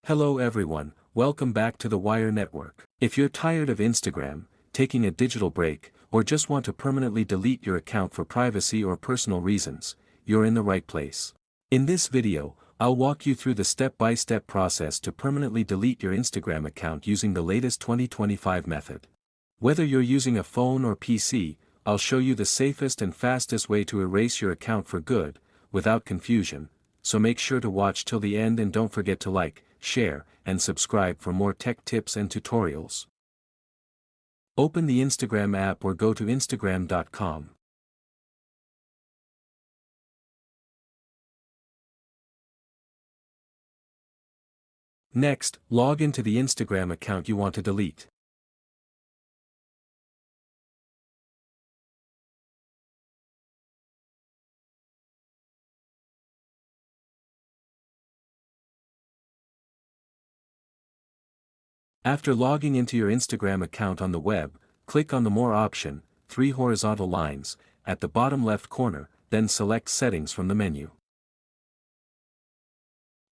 Hello everyone, welcome back to the Wire Network. If you're tired of Instagram, taking a digital break, or just want to permanently delete your account for privacy or personal reasons, you're in the right place. In this video, I'll walk you through the step-by-step process to permanently delete your Instagram account using the latest 2025 method. Whether you're using a phone or PC, I'll show you the safest and fastest way to erase your account for good, without confusion, so make sure to watch till the end and don't forget to like, share, and subscribe for more tech tips and tutorials. Open the Instagram app or go to Instagram.com. Next, log into the Instagram account you want to delete. After logging into your Instagram account on the web, click on the More option, 3 horizontal lines, at the bottom left corner, then select Settings from the menu.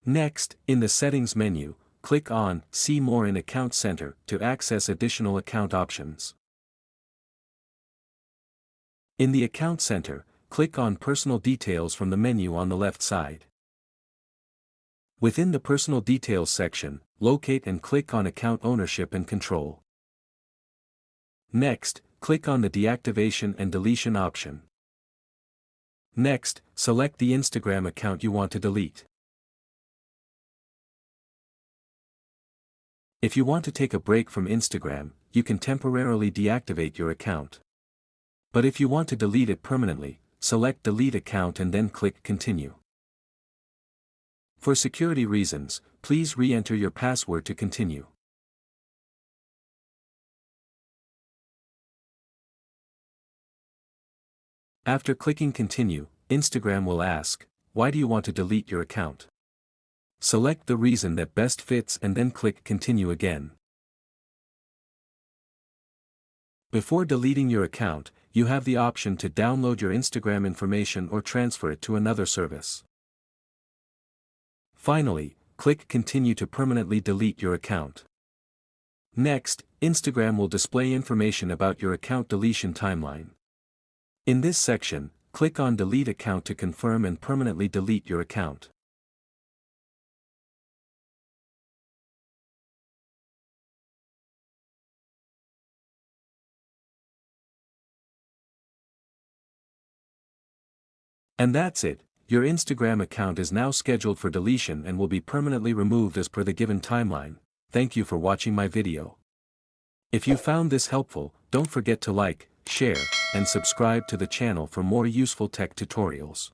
Next, in the Settings menu, click on See More in Account Center to access additional account options. In the Account Center, click on Personal Details from the menu on the left side. Within the Personal Details section, locate and click on Account Ownership and Control. Next, click on the Deactivation and Deletion option. Next, select the Instagram account you want to delete. If you want to take a break from Instagram, you can temporarily deactivate your account. But if you want to delete it permanently, select Delete Account and then click Continue. For security reasons, please re-enter your password to continue. After clicking Continue, Instagram will ask, "Why do you want to delete your account?" Select the reason that best fits and then click Continue again. Before deleting your account, you have the option to download your Instagram information or transfer it to another service. Finally, click Continue to permanently delete your account. Next, Instagram will display information about your account deletion timeline. In this section, click on Delete Account to confirm and permanently delete your account. And that's it. Your Instagram account is now scheduled for deletion and will be permanently removed as per the given timeline. Thank you for watching my video. If you found this helpful, don't forget to like, share, and subscribe to the channel for more useful tech tutorials.